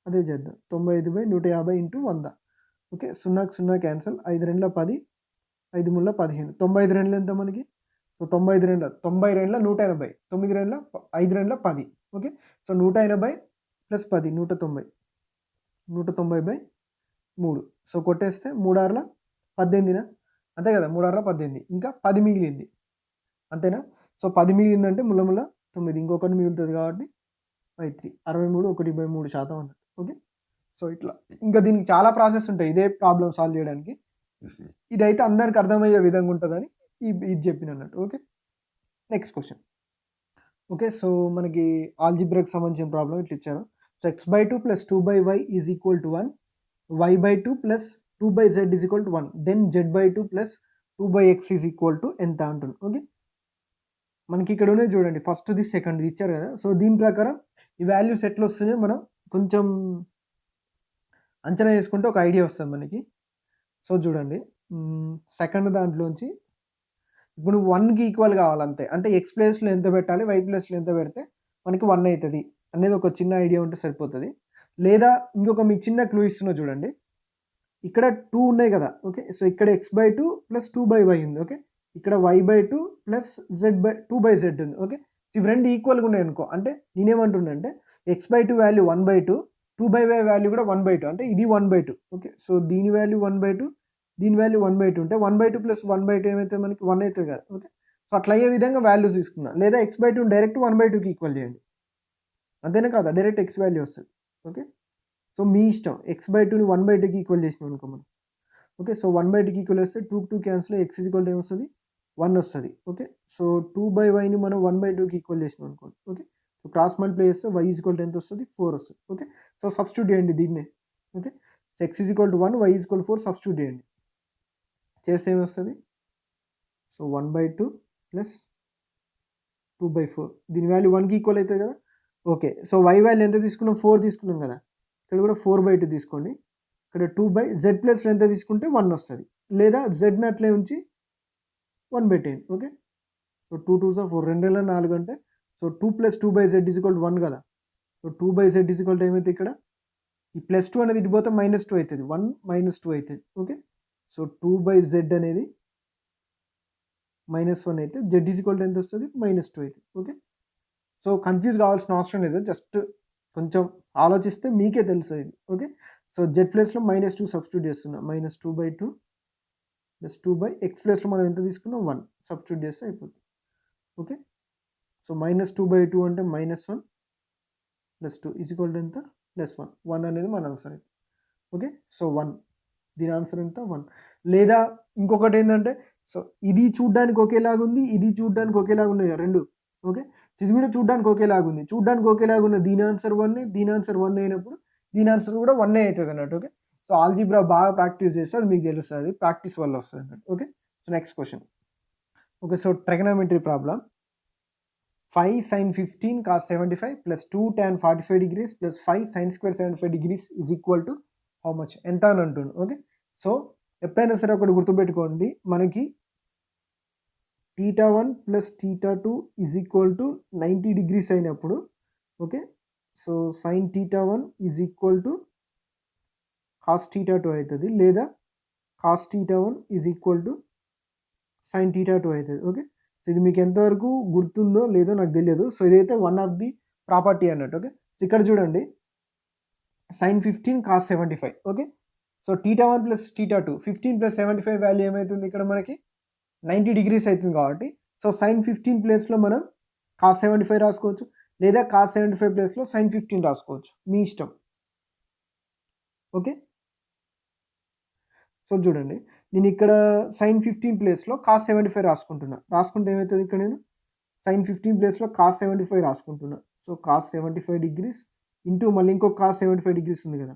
S1: అదే చేద్దాం. 95/150 ఇంటూ 100 ఓకే. 0కి 0 క్యాన్సల్ 5 రెండ్ల 10 5 మూల 15 95 రెండ్లు ఎంత మనకి? So 90 రెండ్ల 90 రెండ్ల 180 9 రెండ్ల 5 రెండ్ల 10 okay. So 180 plus 10 190 190/3 so కొట్టేస్తే 3 ఆరుల 18 అంతే కదా. 3 ఆరుల 18 ఇంకా 10 మిగిలింది అంతేనా. సో 10 మిగిలిందంటే ముల్ల 9 ఇంకొకటి మిగులుతుంది కాబట్టి 3 63 1/3% అన్నట్టు ఓకే. సో ఇట్లా ఇంకా దీనికి చాలా ప్రాసెస్ ఉంటాయి ఇదే ప్రాబ్లం సాల్వ్ చేయడానికి. ఇదైతే అందరికి అర్థమయ్యే విధంగా ఉంటుందని ఇది చెప్పిన అన్నట్టు okay. Next question okay. So మనకి ఆల్జిబ్రాకి సంబంధించిన ప్రాబ్లం ఇట్లా ఇచ్చారు. So x/2 + 2/y = 1 y/2 + 2/z = 1 then z/2 + 2/x = ఎంత అంటుంది ఓకే. మనకి ఇక్కడ ఉన్నాయి చూడండి ఫస్ట్‌ది సెకండ్‌ది ఇచ్చారు కదా. సో దీని ప్రకారం ఈ వాల్యూస్ ఎట్లా వస్తున్నాయో మనం కొంచెం అంచనా వేసుకుంటే ఒక ఐడియా వస్తుంది మనకి. సో చూడండి సెకండ్ దాంట్లోంచి ఇప్పుడు 1కి ఈక్వల్ కావాలంతే. అంటే x ప్లేస్‌లో ఎంత పెట్టాలి y ప్లేస్‌లో ఎంత పెడితే మనకి 1 అవుతుంది అనేది ఒక చిన్న ఐడియా ఉంటే సరిపోతుంది. లేదా ఇంకొక మీకు చిన్న క్లూ ఇస్తున్నా చూడండి. ఇక్కడ 2 ఉన్నాయి కదా ఓకే. సో ఇక్కడ x/2 + 2/y ఉంది ఓకే. ఇక్కడ y/2 + z/2/z ఉంది ఓకే. ఇవి రెండు ఈక్వల్‌గా ఉన్నాయి అనుకో. అంటే నేనేమంటున్నా అంటే x/2 వాల్యూ 1/2 2/y వాల్యూ కూడా 1/2 అంటే ఇది 1/2 ఓకే. సో దీని వాల్యూ 1/2 దీని వాల్యూ 1/2 ఉంటే 1/2 + 1/2 ఏమైతే మనకి 1 అవుతుంది కదా ఓకే. సో అట్లా అయ్యే విధంగా వాల్యూస్ తీసుకున్నా. లేదా x/2 డైరెక్ట్ 1/2కి ఈక్వల్ చేయండి అంతేనా కదా. డైరెక్ట్ x వాల్యూ వస్తుంది ఓకే. సో మీ ఇష్టం x/2ని 1/2కి ఈక్వల్ చేసినాం అనుకో మనం ఓకే. సో 1/2కి ఈక్వల్ చేస్తే 2 2 క్యాన్సిల్ x ఏమొస్తుంది 1 వస్తుంది ఓకే. సో 2/yని మనం 1/2కి ఈక్వల్ చేసినాం అనుకోండి ఓకే. సో క్రాస్ మల్టిప్లై చేస్తే y ఎంత వస్తుంది 4 వస్తుంది ఓకే. సో సబ్స్టిట్యూట్ చేయండి దీన్నే okay. So x 1 y 4 substitute చేయండి చేస్తే ఏమొస్తుంది. సో 1/2 + 2/4 దీని వాల్యూ 1కి ఈక్వల్ అవుతుంది కదా ఓకే. సో y వాల్యూ ఎంత తీసుకున్నాం 4 తీసుకున్నాం కదా. ఇక్కడ కూడా 4/2 తీసుకోండి. ఇక్కడ 2/z ప్లస్లో ఎంత తీసుకుంటే 1 వస్తుంది. లేదా zని అట్లే ఉంచి 1 పెట్టేయండి ఓకే. సో 2 2 4 2 4 అంటే సో 2 + 2/z = 1 కదా. సో 2/z ఏమైతే ఇక్కడ ఈ +2 అనేది ఇటు పోతే -2 అవుతుంది 1 - 2 అవుతుంది ఓకే. సో 2/z అనేది -1 అయితే z ఎంత వస్తుంది -2 అవుతుంది ఓకే. సో కన్ఫ్యూజ్ కావాల్సిన అవసరం లేదు. జస్ట్ కొంచెం ఆలోచిస్తే మీకే తెలుసు ఇది ఓకే. సో z ప్లేస్లో -2 సబ్స్టిట్యూట్ చేస్తున్నా. -2/2 + 2/x ప్లేస్లో మనం ఎంత తీసుకున్నాం 1 సబ్స్టిట్యూట్ చేస్తే అయిపోతుంది ఓకే. సో -2/2 అంటే -1 + 2 ఎంత +1 1 అనేది మన ఆన్సర్ అయితే ఓకే. సో 1 దీని ఆన్సర్ ఎంత 1. లేదా ఇంకొకటి ఏంటంటే సో ఇది చూడ్డానికి ఒకేలాగా ఉంది ఇది చూడ్డానికి ఒకేలాగా ఉన్నాయి రెండు ఓకే. ఇది కూడా చూడ్డానికి ఒకేలాగా ఉంది. చూడ్డానికి ఒకేలాగా ఉన్న దీని ఆన్సర్ 1 దీని ఆన్సర్ 1 అయినప్పుడు దీని ఆన్సర్ కూడా 1 అవుతుంది అన్నట్టు ఓకే. సో ఆల్జీబ్రా బాగా ప్రాక్టీస్ చేస్తే అది మీకు తెలుస్తుంది. ప్రాక్టీస్ వల్ల వస్తుంది అన్నట్టు okay. So next question okay. So trigonometry problem 5 sin 15 cos 75 + 2 tan 45 degrees + 5 sin square 75 degrees = how much ఎంత అని అంటుండు ఓకే. సో ఎప్పుడైనా సరే ఒకటి గుర్తుపెట్టుకోండి మనకి θ1 + θ2 = 90 degrees అయినప్పుడు ఓకే. సో sin θ1 = cos θ2 అవుతుంది లేదా cos θ1 = sin θ2 అవుతుంది ఓకే. సో ఇది మీకు ఎంతవరకు గుర్తుందో లేదో నాకు తెలియదు. సో ఇదైతే వన్ ఆఫ్ ది ప్రాపర్టీ అన్నట్టు ఓకే. సో ఇక్కడ చూడండి sin 15 cos 75 okay. So θ1 plus θ2 15 plus 75 value ఏమవుతుంది ఇక్కడ మనకి 90 డిగ్రీస్ అవుతుంది కాబట్టి సో sin 15 ప్లేస్లో మనం cos 75 రాసుకోవచ్చు, లేదా cos 75 ప్లేస్లో sin 15 రాసుకోవచ్చు, మీ ఇష్టం. ఓకే, సో చూడండి నేను ఇక్కడ sin 15 ప్లేస్లో cos 75 రాసుకుంటే ఏమవుతుంది, ఇక్కడ నేను sin 15 ప్లేస్లో cos 75 రాసుకుంటున్నా. సో cos 75 డిగ్రీస్ ఇంటూ మళ్ళీ ఇంకో cos 75 డిగ్రీస్ ఉంది కదా,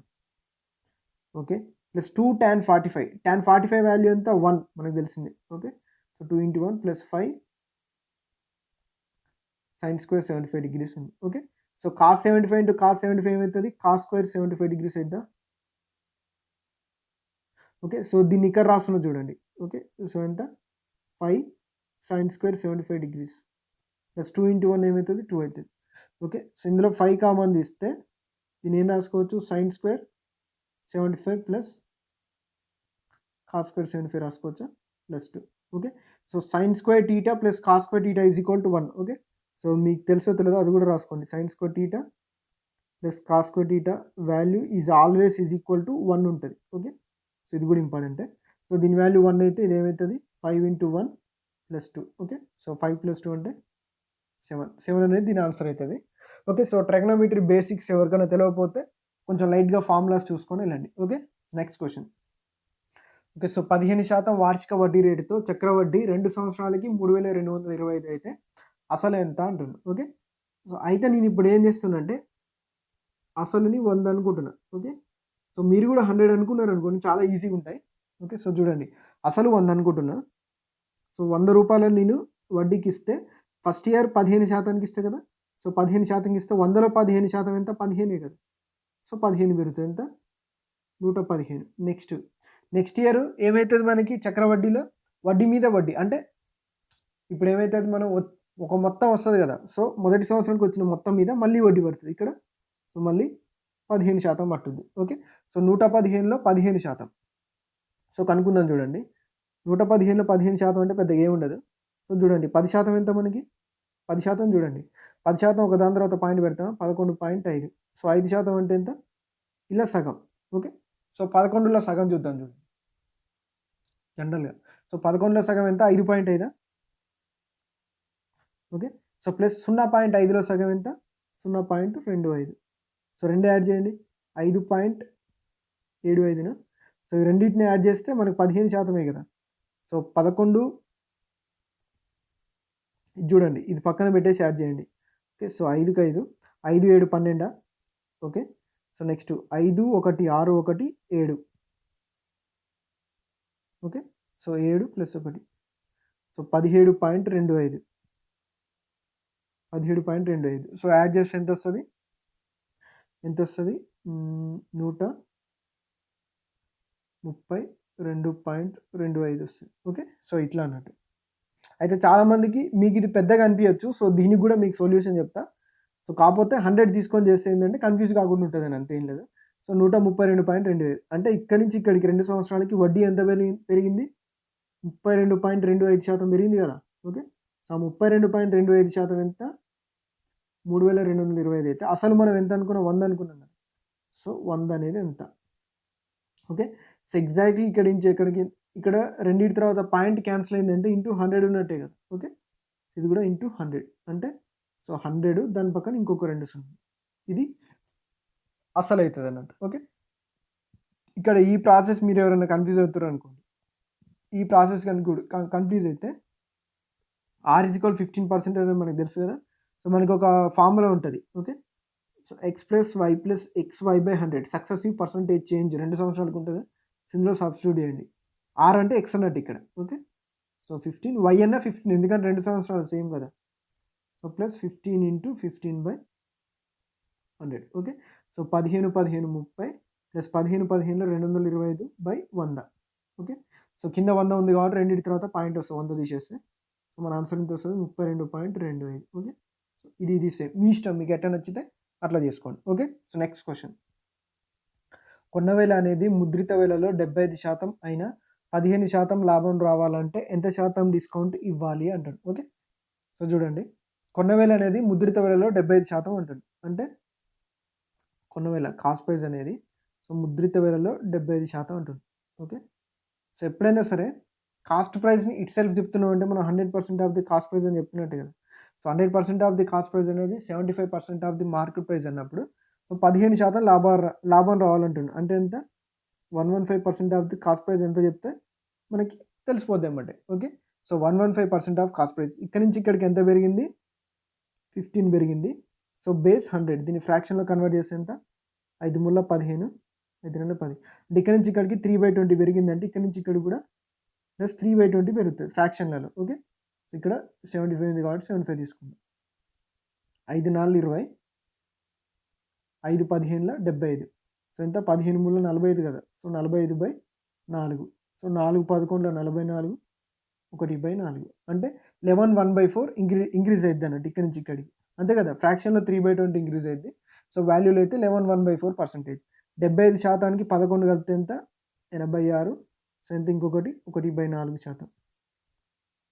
S1: okay, plus 2 tan 45. tan 45 value ఎంత 1 మనకు తెలిసింది. Okay, so 2 into 1 plus 5 sin square 75 degrees ఉంది. Okay, so cos 75 into cos 75 ఏమవుతుంది, cos స్క్వేర్ 75 డిగ్రీస్ అవుతుందా. ఓకే, సో దీన్ని ఇక్కడ రాస్తున్నా చూడండి. ఓకే, సో ఎంత 5 sin square 75 degrees plus 2 into 1 ఏమవుతుంది 2 అవుతుంది. ఓకే, సో ఇందులో 5 కామన్ తీస్తే దీన్ని ఏం రాసుకోవచ్చు, sin square 75 plus cos square 75 రాసుకోవచ్చా, plus 2. Okay, so sin square theta plus cos square theta is equal to 1. Okay, so మీకు తెలుసో తెలియదో అది కూడా రాసుకోండి. sin square theta plus cos square theta value is always is equal to 1 ఉంటుంది. ఓకే, సో ఇది కూడా ఇంపార్టెంటే. సో దీని వాల్యూ 1 అయితే ఇది ఏమవుతుంది 5 into 1 plus 2. Okay, so 5 plus 2 అంటే 7 అనేది దీని ఆన్సర్ అవుతుంది. ఓకే, సో ట్రిగ్నోమెట్రీ బేసిక్స్ ఎవరికైనా తెలియకపోతే కొంచెం లైట్గా ఫార్ములాస్ చూసుకొని వెళ్ళండి. Okay, next question. Okay, so 15% వార్షిక వడ్డీ రేటుతో చక్రవడ్డీ 2 సంవత్సరాలకి 3225 అయితే అసలు ఎంత అంటున్నాను. ఓకే, సో అయితే నేను ఇప్పుడు ఏం చేస్తున్నా అంటే అసలుని 100 అనుకుంటున్నా. ఓకే, సో మీరు కూడా 100 అనుకున్నారు అనుకోండి, చాలా ఈజీగా ఉంటాయి. ఓకే, సో చూడండి అసలు 100 అనుకుంటున్నా. సో 100 రూపాయలు నేను వడ్డీకి ఇస్తే ఫస్ట్ ఇయర్ 15% ఇస్తే కదా, సో 15% ఇస్తే 100లో 15% ఎంత 15 కదా, సో 15 పెరుగుతుంది ఎంత 115. నెక్స్ట్ ఇయర్ ఏమవుతుంది మనకి చక్రవడ్డీలో వడ్డీ మీద వడ్డీ అంటే ఇప్పుడు ఏమవుతుంది మనం ఒక మొత్తం వస్తుంది కదా, సో మొదటి సంవత్సరానికి వచ్చిన మొత్తం మీద మళ్ళీ వడ్డీ పడుతుంది ఇక్కడ, సో మళ్ళీ 15% పట్టుద్ది. Okay, so 115లో 15%. సో కనుక్కుందాం చూడండి, 115లో 15% అంటే పెద్దగా ఏముండదు. సో చూడండి 10% ఎంత మనకి 10% చూడండి 10% ఒక దాని తర్వాత పాయింట్ పెడతాం 11.5. సో 5% అంటే ఎంత ఇలా సగం. ఓకే, సో 11లో సగం చూద్దాం చూడండి జనరల్గా. సో 11లో సగం ఎంత 5.5. ఓకే, సో ప్లస్ 0.5లో సగం ఎంత 0.25. సో 2 యాడ్ చేయండి 5.75. సో ఈ రెండింటిని యాడ్ చేస్తే మనకు 15% కదా. సో 11 ఇది చూడండి ఇది పక్కన పెట్టేసి యాడ్ చేయండి. ఓకే, సో 5కి 5 5 7 12. Okay, so next 5 1 6 1 7. Okay, so 7 plus 1 so 17.25. So add చేస్తే ఎంత వస్తుంది 132.25 వస్తుంది. ఓకే, సో ఇట్లా అన్నట్టు. అయితే చాలామందికి మీకు ఇది పెద్దగా అనిపించచ్చు, సో దీనికి కూడా మీకు సొల్యూషన్ చెప్తా. సో కాకపోతే 100 తీసుకొని చేస్తే ఏంటంటే కన్ఫ్యూజ్ కాకుండా ఉంటుంది అని అంతేం లేదు. సో 132.25 అంటే ఇక్కడి నుంచి ఇక్కడికి 2 సంవత్సరాలకి వడ్డీ ఎంత పెరిగింది 32.25% పెరిగింది కదా. ఓకే, సో 32.25% ఎంత 3225 అయితే అసలు మనం ఎంత అనుకున్నాం 100 అనుకున్నాం కదా, సో 100 అనేది ఎంత. ఓకే, సో ఎగ్జాక్ట్లీ ఇక్కడి నుంచి ఎక్కడికి ఇక్కడ రెండింటి తర్వాత పాయింట్ క్యాన్సిల్ అయిందంటే ఇంటూ 100 ఉన్నట్టే కదా. ఓకే, ఇది కూడా ఇంటూ 100 అంటే సో 100 దాని పక్కన ఇంకొక 2 0 ఇది అసలు అవుతుంది అన్నట్టు. ఓకే, ఇక్కడ ఈ ప్రాసెస్ మీరు ఎవరైనా కన్ఫ్యూజ్ అవుతారు అనుకోండి, ఈ ప్రాసెస్ కన్ఫ్యూజ్ అయితే R = 15% అనేది మనకు తెలుసు కదా. సో మనకి ఒక ఫార్ములా ఉంటుంది. Okay, so x + y + xy/100 successive percentage change 2 సంవత్సరాలకు ఉంటుంది. ఇందులో సబ్స్టిట్యూట్ చేయండి. R అంటే x అన్నట్టు ఇక్కడ. ఓకే, సో 15 y అన్న 15 ఎందుకంటే 2 సంవత్సరాలు సేమ్ కదా. So plus 15 × 15/100. Okay, so 15 15 30 plus 15 15లో 225/100. Okay, so కింద 100 ఉంది కాబట్టి రెండింటి తర్వాత పాయింట్ వస్తుంది 100 తీసేస్తే. సో మన ఆన్సర్ ఎంత వస్తుంది 32.25. ఓకే, సో ఇది సేమ్ మీ ఇష్టం, మీకు ఎట్లా నచ్చితే అట్లా చేసుకోండి. Okay, so next question. కొన్న వేల అనేది ముద్రిత వేలలో 75% అయినా 15% లాభం రావాలంటే ఎంత శాతం డిస్కౌంట్ ఇవ్వాలి అంటాడు. ఓకే, సో చూడండి కొన్న వేల అనేది ముద్రిత వేలలో 75% ఉంటుంది. అంటే కొన్న వేల కాస్ట్ ప్రైస్ అనేది సో ముద్రిత వేలలో 75% ఉంటుంది. ఓకే. సో ఎప్పుడైనా సరే కాస్ట్ ప్రైస్‌ని ఇట్ సెల్ఫ్ చెప్తున్నామంటే మనం 100% ఆఫ్ ది కాస్ట్ ప్రైస్ అని చెప్పినట్టే కదా! So 100% of the cost price అనేది 75% ఆఫ్ ది మార్కెట్ ప్రైస్ అన్నప్పుడు సో 15% లాభం రావాలంటుండు. అంటే ఎంత? 115% ఆఫ్ ది కాస్ట్ ప్రైస్ ఎంతో చెప్తే మనకి తెలిసిపోద్ది ఎమ్మటే. Okay. So 115% of cost price. ఇక్కడి నుంచి ఇక్కడికి ఎంత పెరిగింది? 15 పెరిగింది. సో బేస్ 100 దీన్ని ఫ్రాక్షన్‌లో కన్వర్ట్ చేస్తే ఎంత? 5 ముళ్ళ 15, 5 రెండ్ల 10. అంటే ఇక్కడి నుంచి ఇక్కడికి 3/20 పెరిగిందంటే ఇక్కడి నుంచి ఇక్కడికి కూడా ప్లస్ 3/20 పెరుగుతుంది ఫ్రాక్షన్‌లలో. ఓకే. సో ఇక్కడ 75 ఉంది కాబట్టి 75 తీసుకుందాం. 5 4 20, 5 15 75. సో ఎంత? 15 ముళ్ళ 45 కదా! సో 45/4. సో 4 11 44, 1/4 అంటే 11 1/4 ఇంక్రీజ్ అయిద్ది అన్నట్టు ఇక్కడి నుంచి ఇక్కడికి. అంతే కదా! ఫ్రాక్షన్‌లో 3/20 ఇంక్రీజ్ అయిద్ది. సో వాల్యూలో అయితే 11 1/4%. 75% 11 కలిపితే ఎంత? 86. సో ఎంత? ఇంకొకటి 1/4%.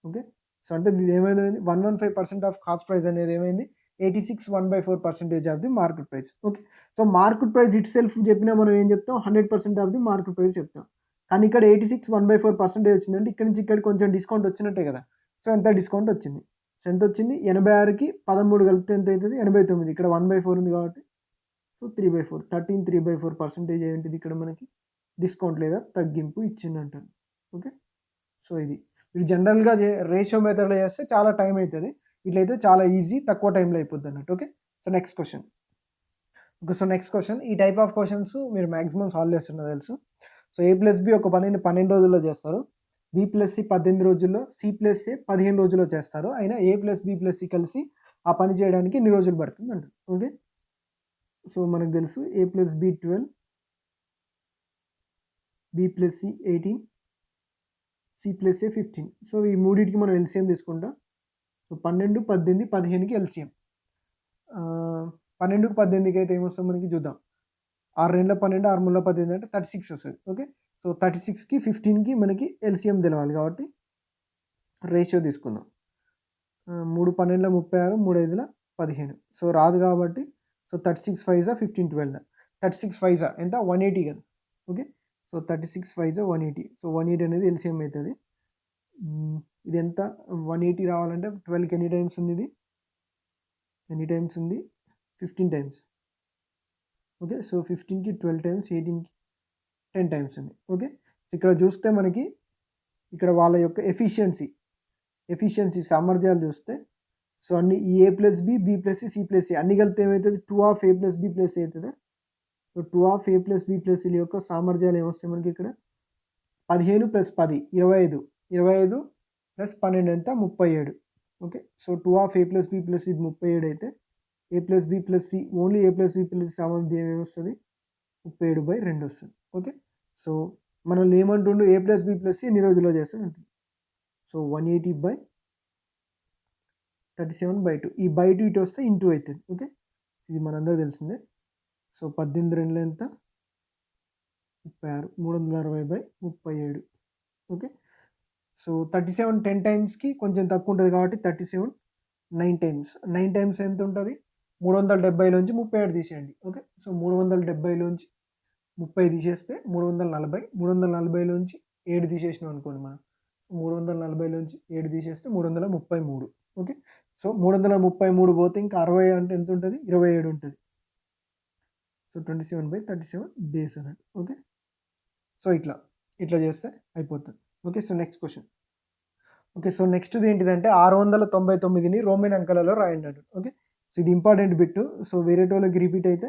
S1: ఓకే. సో అంటే ఇది ఏమైంది? 115% ఆఫ్ కాస్ట్ ప్రైస్ అనేది ఏమైంది? 86 1/4% of the market price. Okay. So market price it self చెప్పినా మనం ఏం చెప్తాం? 100% ఆఫ్ ది మార్కెట్ ప్రైస్ చెప్తాం. కానీ ఇక్కడ 86 1/4% వచ్చిందంటే ఇక్కడి నుంచి ఇక్కడికి కొంచెం డిస్కౌంట్ వచ్చినట్టే కదా! సో ఎంత డిస్కౌంట్ వచ్చింది? సో ఎంత వచ్చింది? 86కి 13 కలిపితే ఎంత అవుతుంది? 89. ఇక్కడ 1/4 ఉంది కాబట్టి సో 3/4 13 3/4% ఏంటిది ఇక్కడ మనకి డిస్కౌంట్ లేదా తగ్గింపు ఇచ్చిందంటారు. ఓకే. సో ఇది మీరు జనరల్‌గా రేషియో మెథడ్‌లో చేస్తే చాలా టైం అవుతుంది. ఇట్లయితే చాలా ఈజీ తక్కువ టైంలో అయిపోద్ది అన్నట్టు. Okay. So next question. Okay. So next question. ఈ టైప్ ఆఫ్ క్వశ్చన్స్ మీరు మాక్సిమం సాల్వ్ చేస్తున్నారు తెలుసు. సో A+B ఒక పనిని 12 రోజుల్లో చేస్తారు. B+C 18 రోజుల్లో, C+A 15 రోజుల్లో చేస్తారు. అయినా A+B+C కలిసి ఆ పని చేయడానికి ఎన్ని రోజులు పడుతుంది అంటారు. ఓకే. సో మనకు తెలుసు A+B 12, B+C 18, C+A 15. సో ఈ మూడిటికి మనం ఎల్‌సీఎం తీసుకుంటాం. So 12, 18, 15కి LCM. 12కి 18కి అయితే ఏమొస్తుంది మనకి చూద్దాం. 6 రెండ్ల 12, 6 ముళ్ళ 18 అంటే 36 వస్తుంది. ఓకే. సో 36కి 15కి మనకి ఎల్‌సీఎం తెలవాలి కాబట్టి రేషియో తీసుకుందాం. 3 12 36, 3 5 15. సో రాదు కాబట్టి సో 36 5 15 12. 36 5 ఎంత? 180 కదా! ఓకే. సో 36 5 180. సో 180 అనేది ఎల్‌సీఎం అవుతుంది. ఇది ఎంత? 180 రావాలంటే 12కి ఎన్ని టైమ్స్ ఉంది ఇది? ఎన్ని టైమ్స్ ఉంది? 15 టైమ్స్. ఓకే. సో 15కి 12 టైమ్స్, 18కి 10 టైమ్స్ ఉంది. ఓకే. సో ఇక్కడ చూస్తే మనకి ఇక్కడ వాళ్ళ యొక్క ఎఫిషియన్సీ సామర్థ్యాలు చూస్తే సో అన్ని A+B, B+C, C+A అన్ని కలిపితే ఏమవుతుంది? 2 ఆఫ్ A+B+C అవుతుంది. సో 2 ఆఫ్ A+B+C యొక్క సామర్థ్యాలు ఏమొస్తాయి మనకి ఇక్కడ? 15 + 10 25. 25 + 12 ఎంత? 37. ఓకే. సో 2 ఆఫ్ A+B+C 37 అయితే A+B+C ఓన్లీ A+B+C సామర్థ్యం ఏమొస్తుంది? 37/2 వస్తుంది. ఓకే. సో మనల్ని ఏమంటుండు? A+B+C ఎన్ని రోజుల్లో చేస్తాడు అంటుంది. సో 180/37/2. ఈ /2 ఇటు వస్తే ఇంటూ అవుతుంది. ఓకే. ఇది మనందరికీ తెలిసిందే. సో 18 రెండ్ల ఎంత? 36. 360/37. ఓకే. సో 37 10 టైమ్స్‌కి కొంచెం తక్కువ ఉంటుంది కాబట్టి 37 9 టైమ్స్. 9 టైమ్స్ ఎంత ఉంటుంది? 370లోంచి 37 తీసేయండి. ఓకే. సో 370లోంచి 30 తీసేస్తే 340. 340లోంచి 7 తీసేసినాం అనుకోండి మనం. సో 340లోంచి 7 తీసేస్తే 333. ఓకే. సో 333 పోతే ఇంకా 60 అంటే ఎంత ఉంటుంది? 27 ఉంటుంది. సో 27/37 డేస్ అన్నట్టు. ఓకే. సో ఇట్లా చేస్తే అయిపోతుంది. Okay. So next question. Okay. So నెక్స్ట్‌ది ఏంటిదంటే 699ని రోమన్ అంకెలలో రాయండి అంటాడు. ఓకే. సో ఇది ఇంపార్టెంట్ బిట్. సో వేరేటోళ్ళకి రిపీట్ అయితే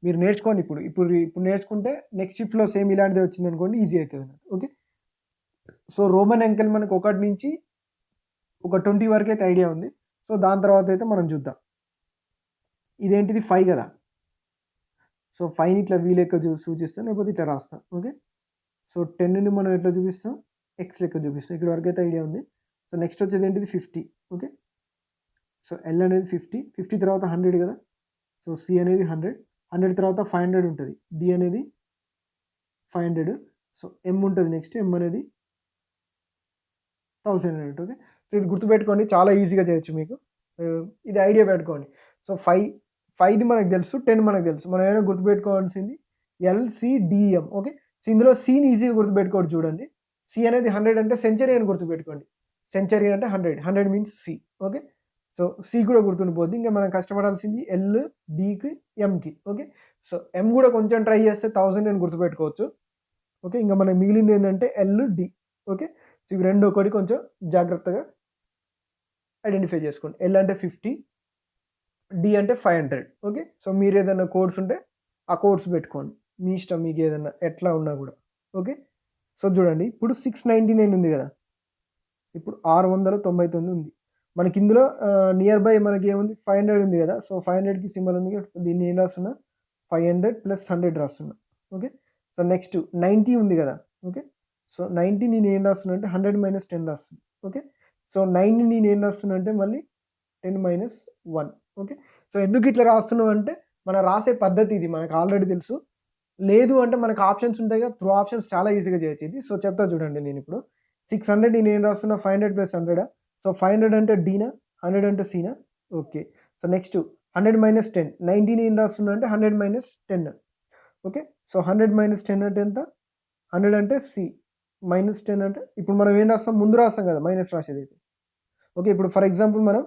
S1: మీరు నేర్చుకోండి ఇప్పుడు నేర్చుకుంటే నెక్స్ట్ షిఫ్ట్‌లో సేమ్ ఇలాంటిదే వచ్చిందనుకోండి ఈజీ అవుతుంది అన్నట్టు. ఓకే. సో రోమన్ అంకెల్ మనకు 1 నుంచి ఒక 20 వరకు అయితే ఐడియా ఉంది. సో దాని తర్వాత అయితే మనం చూద్దాం. ఇదేంటిది 5 కదా! సో 5ని ఇట్లా V లెక్క సూచిస్తాం లేకపోతే ఇట్లా రాస్తాం. ఓకే. సో 10ని మనం ఎట్లా చూపిస్తాం? X లెక్క చూపిస్తాం. ఇక్కడ వరకు అయితే ఐడియా ఉంది. సో నెక్స్ట్ వచ్చేది ఏంటిది? 50. ఓకే. సో L అనేది 50. 50 తర్వాత 100 కదా! సో C అనేది 100. 100 తర్వాత 500 ఉంటుంది. D అనేది 500. సో M ఉంటుంది నెక్స్ట్. M అనేది 1000 అన్నట్టు. ఓకే. సో ఇది గుర్తుపెట్టుకోండి. చాలా ఈజీగా చేయొచ్చు మీకు. ఇది ఐడియా పెట్టుకోండి. సో 5ది మనకు తెలుసు. 10 మనకు తెలుసు. మనం ఏమైనా గుర్తుపెట్టుకోవాల్సింది LCDM. ఓకే. సో ఇందులో సిని ఈజీగా గుర్తుపెట్టుకోవచ్చు చూడండి. సి అనేది 100 అంటే సెంచరీ అని గుర్తుపెట్టుకోండి. సెంచరీ అంటే 100. 100 means C. Okay. So C కూడా గుర్తుండిపోద్ది. ఇంకా మనం కష్టపడాల్సింది ఎల్, డికి, ఎంకి. ఓకే. సో ఎం కూడా కొంచెం ట్రై చేస్తే 1000 అని గుర్తుపెట్టుకోవచ్చు. ఓకే. ఇంకా మనకు మిగిలింది ఏంటంటే ఎల్, డి. ఓకే. సో ఇవి రెండు ఒకటి కొంచెం జాగ్రత్తగా ఐడెంటిఫై చేసుకోండి. ఎల్ అంటే 50, డి అంటే 500. ఓకే. సో మీరు ఏదైనా కోడ్స్ ఉంటే ఆ కోడ్స్ పెట్టుకోండి. మీ ఇష్టం మీకు ఏదన్నా ఎట్లా ఉన్నా కూడా. ఓకే. సో చూడండి ఇప్పుడు 699 ఉంది కదా, ఇప్పుడు 699 ఉంది. మనకి ఇందులో నియర్ బై మనకి ఏముంది 500 ఉంది కదా. సో 500కి సింబల్ ఉంది. దీన్ని ఏం రాస్తున్నా 500 + 100 రాస్తున్నా. ఓకే. సో నెక్స్ట్ 90 ఉంది కదా. ఓకే. సో 90 నేను ఏం రాస్తున్నా అంటే 100 - 10 రాస్తున్నా. ఓకే. సో 9ని నేను ఏం రాస్తున్నా అంటే మళ్ళీ 10 - 1. ఓకే. సో ఎందుకు ఇట్లా రాస్తున్నాం అంటే మనం రాసే పద్ధతి ఇది మనకు ఆల్రెడీ తెలుసు. లేదు అంటే మనకు ఆప్షన్స్ ఉంటాయి కదా, త్రూ ఆప్షన్స్ చాలా ఈజీగా చేయొచ్చు ఇది. సో చెప్తా చూడండి. నేను ఇప్పుడు 600 నేను ఏం రాస్తున్నా 500 + 100. సో 500 అంటే డీనా, 100 అంటే సీనా. ఓకే. So next 100 - 10. 90 ఏం రాస్తున్నా అంటే 100 - 10. ఓకే. సో 100 - 10 అంటే ఎంత? 100 అంటే సి, -10 అంటే ఇప్పుడు మనం ఏం రాస్తాం ముందు రాస్తాం కదా మైనస్ రాసేది. ఓకే. ఇప్పుడు ఫర్ ఎగ్జాంపుల్ మనం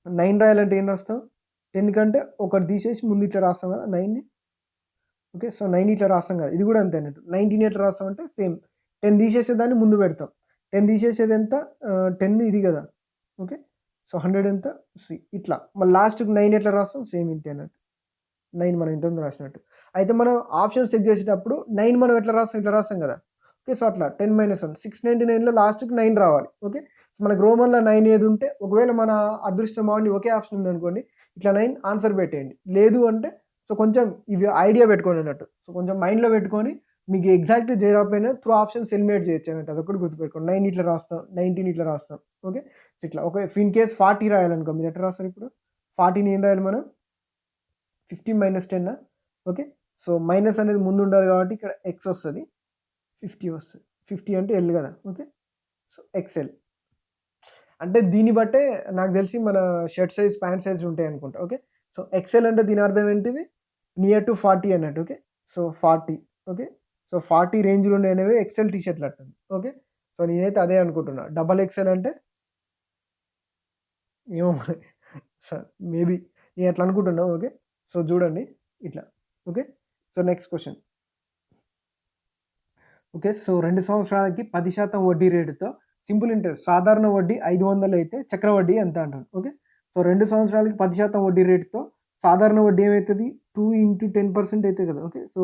S1: 9 రాయాలంటే ఏం రాస్తాం? 10 కంటే ఒకటి తీసేసి ముందు ఇట్లా రాస్తాం కదా 9ని. ఓకే. సో 9 ఇట్లా రాస్తాం కదా, ఇది కూడా అంతే అన్నట్టు. 19 ఎట్లా రాస్తాం అంటే సేమ్ 10 తీసేసేదాన్ని ముందు పెడతాం. 10 తీసేసేది ఎంత? 10 ఇది కదా. ఓకే. సో 100 ఎంత? సి. ఇట్లా మళ్ళీ లాస్ట్‌కి 9 ఎట్లా రాస్తాం? సేమ్ ఇంతే అన్నట్టు. 9 మనం ఇంతకుముందు రాసినట్టు. అయితే మనం ఆప్షన్స్ చెక్ చేసేటప్పుడు 9 మనం ఎట్లా రాస్తాం? ఇట్లా రాస్తాం కదా. ఓకే. సో అట్లా 10 - 1 699లో లాస్ట్‌కి 9 రావాలి. ఓకే. సో మనకు రోమన్‌లో 9 ఏది ఉంటే ఒకవేళ మన అదృష్టం బాగుండి ఒకే ఆప్షన్ ఉందనుకోండి, ఇట్లా 9 ఆన్సర్ పెట్టేయండి. లేదు అంటే సో కొంచెం ఇవి ఐడియా పెట్టుకోండి అన్నట్టు. సో కొంచెం మైండ్‌లో పెట్టుకొని మీకు ఎగ్జాక్ట్‌గా చేయకపోయినా త్రూ ఆప్షన్స్ ఎలిమినేట్ చేయొచ్చు అన్నట్టు. అదొక్కటి గుర్తుపెట్టుకోండి. 9 ఇట్లా రాస్తాం, 19 ఇట్లా రాస్తాం. ఓకే. సో ఇట్లా ఒక ఇన్ కేస్ 40 రాయాలనుకో మీరు ఎట్లా రాస్తారు ఇప్పుడు? 40ని ఏం రాయాలి మనం? 50 - 10. ఓకే. సో మైనస్ అనేది ముందు ఉండాలి కాబట్టి ఇక్కడ ఎక్స్ వస్తది. 50 వస్తది. 50 అంటే ఎల్ కదా. ఓకే. సో ఎక్స్ఎల్ అంటే దీన్ని బట్టే నాకు తెలిసి మన షర్ట్ సైజ్, ప్యాంట్ సైజ్ ఉంటాయి అనుకుంటా. ఓకే. సో ఎక్స్ఎల్ అంటే దీని అర్థం ఏంటిది? నియర్ టు 40 అన్నట్టు. ఓకే. సో 40. ఓకే. సో 40 రేంజ్‌లో ఉండేవి ఎక్స్ఎల్ టీ షర్ట్‌లు అట్టండి. ఓకే. సో నేనైతే అదే అనుకుంటున్నా. డబల్ ఎక్స్ఎల్ అంటే ఏమో మరి. సో మేబీ నేను అట్లా అనుకుంటున్నా. ఓకే. సో చూడండి ఇట్లా. Okay. So next question. Okay. So 2 సంవత్సరాలకి 10% వడ్డీ రేటుతో సింపుల్ ఇంట్రెస్ట్ సాధారణ వడ్డీ 500 అయితే చక్రవడ్డీ ఎంత అంటారు. ఓకే. సో 2 సంవత్సరాలకి 10% వడ్డీ రేటుతో సాధారణ వడ్డీ ఏమైతది? 2 × 10% అయితది కదా. ఓకే. సో